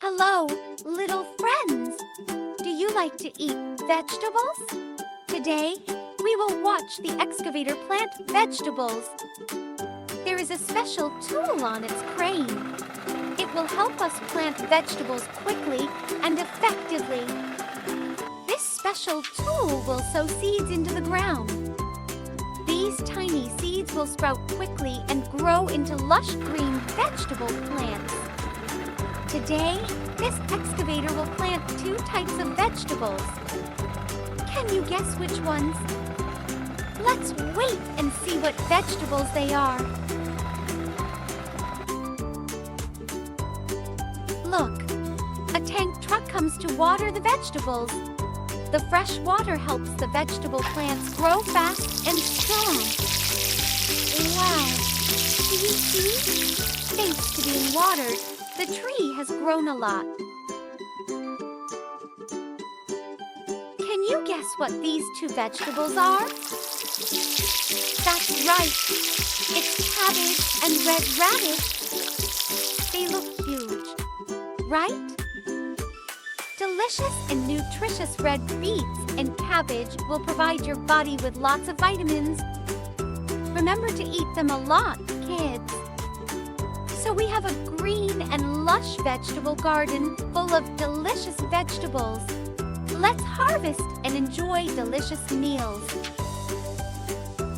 Hello, little friends! Do you like to eat vegetables? Today, we will watch the excavator plant vegetables. There is a special tool on its crane. It will help us plant vegetables quickly and effectively. This special tool will sow seeds into the ground. These tiny seeds will sprout quickly and grow into lush green vegetable plants. Today, this excavator will plant 2 types of vegetables. Can you guess which ones? Let's wait and see what vegetables they are. Look, a tank truck comes to water the vegetables. The fresh water helps the vegetable plants grow fast and strong. Wow! Do you see? Thanks to being watered, the tree has grown a lot. Can you guess what these 2 vegetables are? That's right! It's cabbage and red radish. They look huge, right? Delicious and nutritious red beets and cabbage will provide your body with lots of vitamins. Remember to eat them a lot, kids. So we have a green and lush vegetable garden full of delicious vegetables. Let's harvest and enjoy delicious meals.